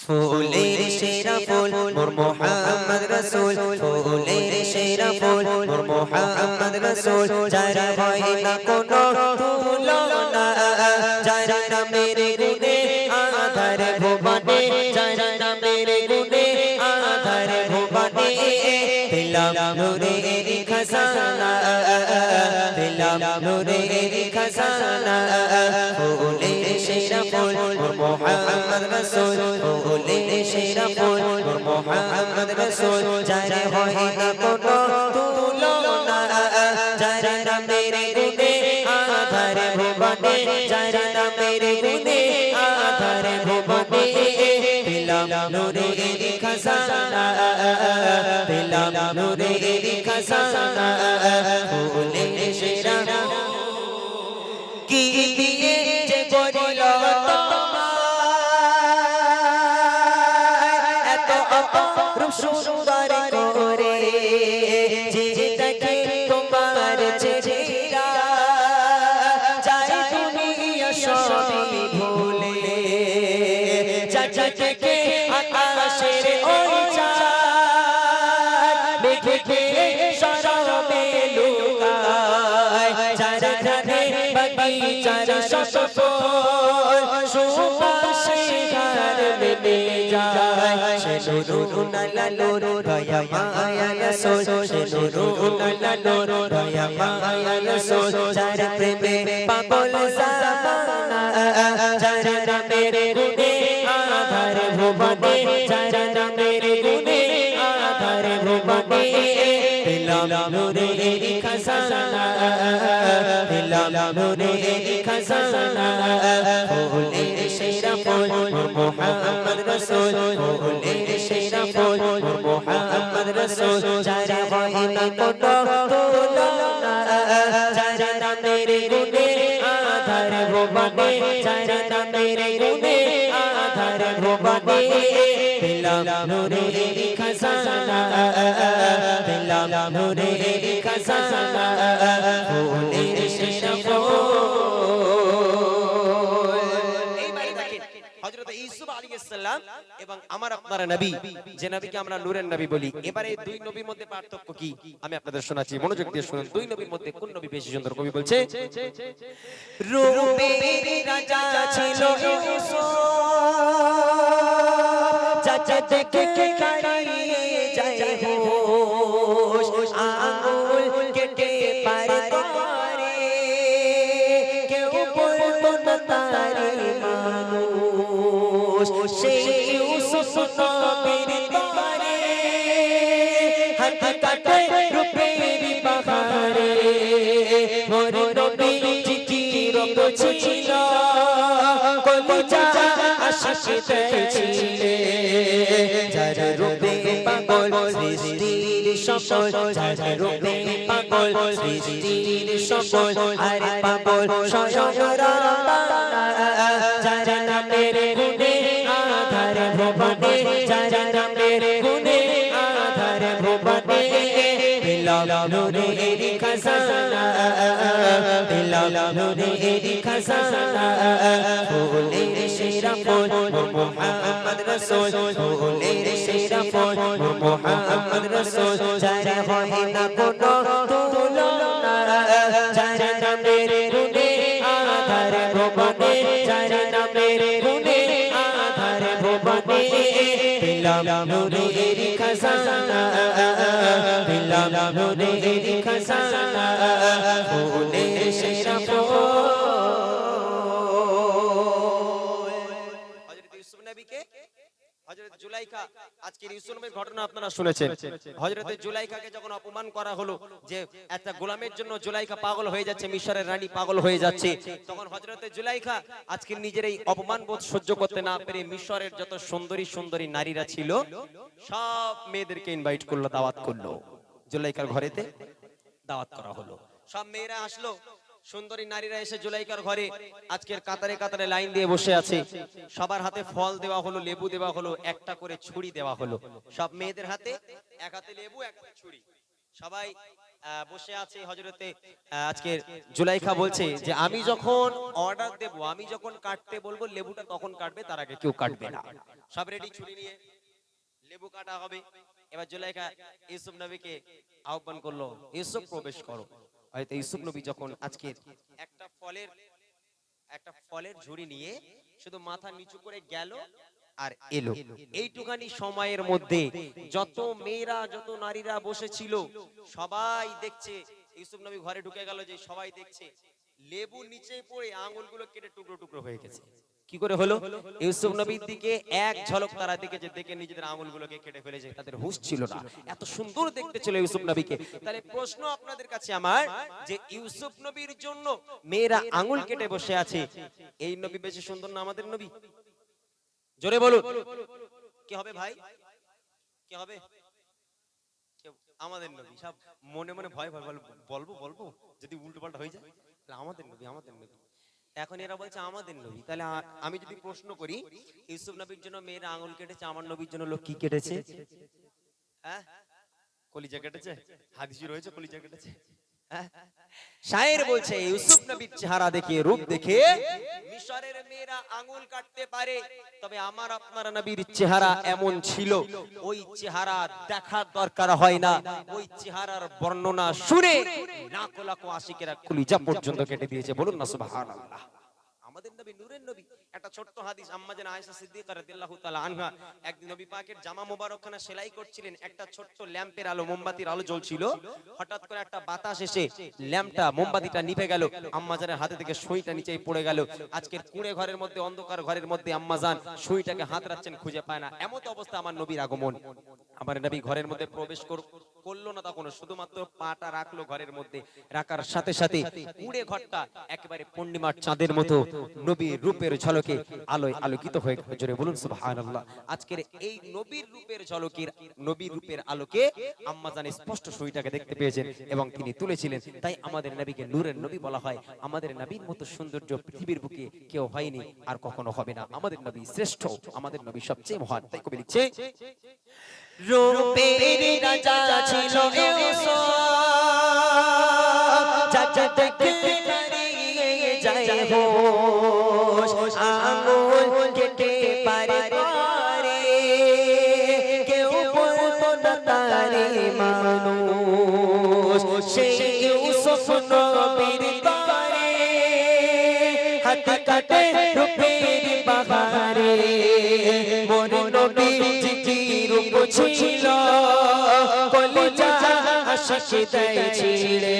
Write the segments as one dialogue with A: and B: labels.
A: ফুলের সেরা ফুল মোর মোহাম্মদ রাসূল, ফুলের সেরা ফুল মোর মোহাম্মদ রাসূল, যার হয় না কোনো তুলনা, যার নামের গুণে আধার ভুবনে, যার নামের গুণে আধার ভুবনে, পেলাম নূরের খাজানা, পেলাম নূরের খাজানা। ফুলের সেরা ফুল মোর মোহাম্মদ রাসূল, ফুলের সেরা ফুল মোর মোহাম্মদ রাসূল, যার হয় না কোনো তুলনা, যার নামের গুণে আধার ভুবনে, যার নামের গুণে আধার ভুবনে, পেলাম নূরের খাজানা, পেলাম নূরের খাজানা। ফুলের সেরা কি দিয়ে যে করিল এত অপরূপ সুন্দর করে, যে দেখে তোমার চেহারা চাই দুনিয়া সবই ভুলে, চাচা থেকে আকাশের ওই চাঁদ দেখে শরমে লুকায়, যার ধারে বাগিচার সফল সুবাসে ঘর মেলে যায়, সে নূরুন আলা নূর দয়া মায়া রাসূল, সে নূরুন আলা নূর দয়া মায়া রাসূল, যার প্রেমে পাগল জামানা, যার নামের গুণে আধার ভুবনে, যার নামের গুণে আধার ভুবনে, পেলাম নূরের খাজানা, পেলাম নূরের খাজানা। ফুলের সেরা ফুল মোর মোহাম্মদ রাসূল, ফুলের সেরা ফুল মোর মোহাম্মদ রাসূল, যার হয় না কোনো তুলনা, যার নামের গুণে আধার ভুবনে, যার নামের গুণে আধার ভুবনে, পেলাম নূরের খাজানা, পেলাম নূরের খাজানা। ফুলের সেরা ফুল। এইবারে দেখেন হযরত ইউসুফ আলাইহিস সালাম এবং আমার আপনার নবী, যে নবীকে আমরা নূরের নবী বলি, এবারে এই দুই নবীর মধ্যে পার্থক্য কি আমি আপনাদের শোনাচ্ছি, মনোযোগ দিয়ে শুনুন। দুই নবীর মধ্যে কোন নবী বেশি সুন্দর? কবি বলছে, রূপের রাজা ছিল ইউসুফ, চাচা দেখে হারিয়ে যায় হোশ, আঙুল কেটে পার করে, কেউ বলতো না তারে মানুষ, সেই ইউসুফ নবীর তরে হাত কাটে রূপের বাহারে, মোর নবীজি কি রূপ ছিল, কলিজা আশিক ছিলে, যার রূপে পাগল সৃষ্টির সকল, যার রূপে পাগল সৃষ্টির সকল, আর পাগল স্বয়ং রব্বানা, যার নামের গুণে আধার ভুবনে, যার নামের গুণে আধার ভুবনে, পেলাম নূরের খাজানা, পেলাম নূরের খাজানা। ফুলের সেরা ফুল মোর মোহাম্মদ রাসূল, ফুলের সেরা ফুল মোর মোহাম্মদ রাসূল, যার হয় না কোনো তুলনা, যার নামের গুণে আধার ভুবনে, যার নামের গুণে আধার ভুবনে, পেলাম নূরের খাজানা, পেলাম নূরের খাজানা। ফুলের সেরা ফুল। হযরত ইউসুফ নবীকে হযরত জুলাইখা, আজকের ইউসুফের ঘটনা আপনারা শুনেছেন। হযরত জুলাইখাকে যখন অপমান করা হলো, যে একটা গোলামের জন্য জুলাইখা পাগল হয়ে যাচ্ছে, মিশরের রানী পাগল হয়ে যাচ্ছে, তখন হযরত জুলাইখা আজকে নিজের এই অপমান বোধ সহ্য করতে না পেরে মিশরের যত সুন্দরী সুন্দরী নারীরা ছিল সব মেয়েদেরকে ইনভাইট করলো, দাওয়াত করলো। জুলাইখার ঘরেতে দাওয়াত করা হলো, সব মেয়েরা আসলো, সুন্দরী নারীরা এসে জুলাইখার ঘরে আজকের কাতারে কাতারে লাইন দিয়ে বসে আছে, সবার হাতে ফল দেওয়া হলো, লেবু দেওয়া হলো, একটা করে ছুরি দেওয়া হলো, সব মেয়েদের হাতে এক হাতে লেবু এক হাতে ছুরি, সবাই বসে আছে হযরতে আজকে জুলাইখা বলছে যে আমি যখন অর্ডার দেব, আমি যখন কাটতে বলবো লেবুটা তখন কাটবে, তার আগে কেউ কাটবে না। সব রেডি, ছুরি নিয়ে লেবু কাটা হবে। এবার জুলাইখা ইউসুফ নবীকে আহ্বান করলো, ইউসুফ প্রবেশ করো। হয়তো ইউসুফ নবী যখন আজকে একটা ফলের ঝুড়ি নিয়ে শুধু মাথা নিচু করে গেল আর এলো, এইটুখানি সময়ের মধ্যে যত মেয়েরা যত নারীরা বসেছিল সবাই দেখছে, ইউসুফ নবী ঘরে ঢুকে গেল যে সবাই দেখছে লেবু নিচে পড়ে আঙ্গুলগুলো কেটে টুকরো টুকরো হয়ে গেছে। কি করে হলো? ইউসুফ নবীর দিকে এক ঝলক তারা দেখেছে, দেখে নিজেদের আঙ্গুলগুলোকে কেটে ফেলেছে। তাদের হুঁশ ছিল না, এত সুন্দর দেখতে ছিল ইউসুফ নবীকে। তাহলে প্রশ্ন আপনাদের কাছে আমার, যে ইউসুফ নবীর জন্য মেয়েরা আঙ্গুল কেটে বসে আছে, এই নবী বেশি সুন্দর না আমাদের নবী? জোরে বলুন, কি হবে ভাই? কি হবে? আমাদের নবী। সব মনে মনে ভয় ভয় বলবো বলবো যদি উল্টো পাল্টা হয়ে যায়। আমাদের নবী, আমাদের নবী। এখন এরা বলছে আমাদের নবী, তাহলে আমি যদি প্রশ্ন করি, ইউসুফ নবীর জন্য মেয়েরা আঙুল কেটেছে, আমার নবীর জন্য লোক কি কেটেছে? হ্যাঁ, কলিজা কেটেছে। হাদিসে রয়েছে কলিজা কেটেছে। শায়ের বলছে ইউসুফ নবীর চেহারা দেখে, রূপ দেখে মিশরের মেয়েরা আঙ্গুল কাটতে পারে, তবে আমার আপনার নবীর চেহারা এমন ছিল, ওই চেহারা দেখার দরকার হয় না, ওই চেহারার বর্ণনা শুনে লাখো লাখো আশিকেরা কলিজা পর্যন্ত কেটে দিয়েছে। বলুন না সুবহানাল্লাহ। আমাদের নবী নূরের নবী। একটা ছোট্ট হাদিস, আম্মা জান আয়েশা সিদ্দিকা রাদিয়াল্লাহু তাআলা আনহা একদিন নবী পাকের জামা মোবারকখানা সেলাই করছিলেন, একটা ছোট্ট ল্যাম্পের আলো, মোমবাতির আলো জ্বলছিল। হঠাৎ করে একটা বাতাস এসে ল্যাম্পটা, মোমবাতিটা নিভে গেল, আম্মা জানের হাতে থেকে সুইটা নিচেই পড়ে গেল। আজকের কুঁড়ে ঘরের মধ্যে, অন্ধকার ঘরের মধ্যে আম্মা জান সুইটাকে হাত রাখছেন, খুঁজে পায় না। এমন অবস্থা আমার নবীর আগমন। আমার নবী ঘরের মধ্যে প্রবেশ করলো না তখন, শুধুমাত্র পাটা রাখলো ঘরের মধ্যে, রাখার সাথে সাথে কুঁড়ে ঘরটা একেবারে পূর্ণিমার চাঁদের মতো নবীর রূপের ঝলকে আলোয় আলোকিত হয়ে গেল। জোরে বলুন সুবহানাল্লাহ। আজকের এই নবীর রূপের ঝলকের, নবীর রূপের আলোকে আম্মা জান স্পষ্ট সুইটাকে দেখতে পেয়েছেন এবং তিনি তুলেছিলেন। তাই আমাদের নবীকে নূরের নবী বলা হয়। আমাদের নবীর মতো সৌন্দর্য পৃথিবীর বুকে কেউ হয়নি, আর কখনো হবে না। আমাদের নবী শ্রেষ্ঠ, আমাদের নবী সবচেয়ে মহান। তাই কবি লিখছে, রূপের রাজা ছিল ইউসুফ, চাচা দেখতে হারিয়ে যায় হোশ, আঙ্গুল কেটে পারে পারে, কেউ বলতো না তারে মানুষ। সেই ইউসুফ নবীর তরে হাত কাটে রূপের বাহারে, মোর নবী রূপ ছিল কলিজা আশিক দেয় ছিড়ে,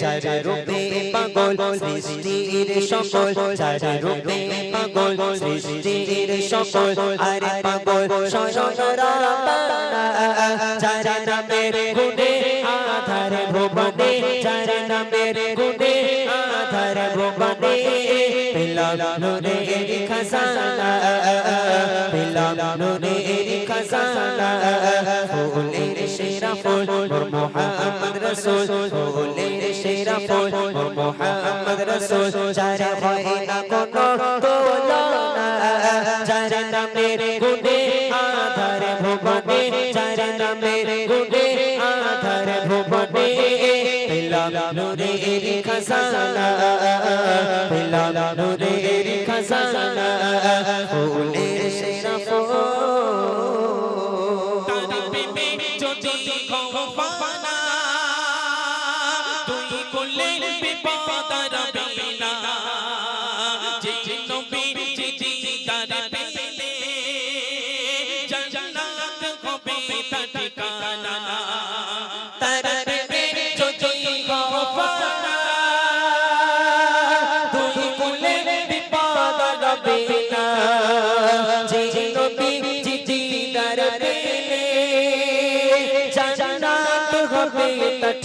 A: যার রূপে পাগল সৃষ্টির সকল, যার রূপে পাগল সৃষ্টির সকল, আরে পাগল স্বয়ং রাব্বানা, যার নামের গুণে আধার ভুবনে, যার নামের গুণে আধার ভুবনে, পেলাম নূরের খাজানা, পেলাম নূরের খাজানা, ফুলের সেরা ফুল নূর মুহাম্মদ রাসূল, ফুলের সেরা ফুল নূর মুহাম্মদ রাসূল, যার হয় না কোনো তুলনা, যার নামের গুণে আধার ভুবনে, যার নামের গুণে আধার ভুবনে, পেলাম নূরের খাজানা, পেলাম নূরের খাজানা, ফুলের সেরা ফুল।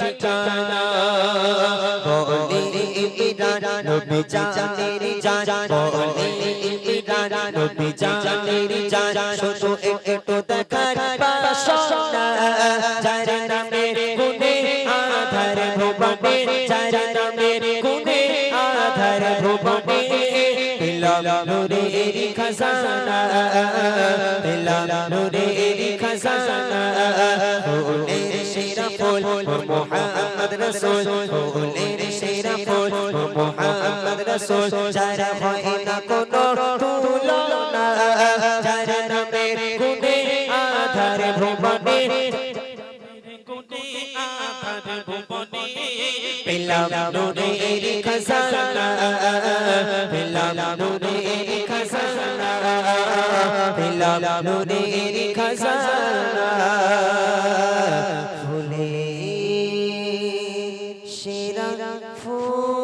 A: ঠিকানা বলে ইমরান নবী জানের জান, বলে ইমরান নবী জানের জান, শুধু একটু দেখার বাসনা, যার নামের গুণে আধার ভুবনে, যার নামের গুণে আধার ভুবনে, পেলাম নূরের খাজানা, পেলাম নূরের খাজানা, ফুলের সেরা ফুল
B: ফুল মুহাম্মদ রাসূল ফুলের সেরা ফুল মুহাম্মদ রাসূল যারা হয় না কোনো তুলনা যার নামের গুণে আধার ভুবনে পেলাম নূরের খাজানা পেলাম নূরের খাজানা পেলাম নূরের খাজানা ফুলে সেরা ফুল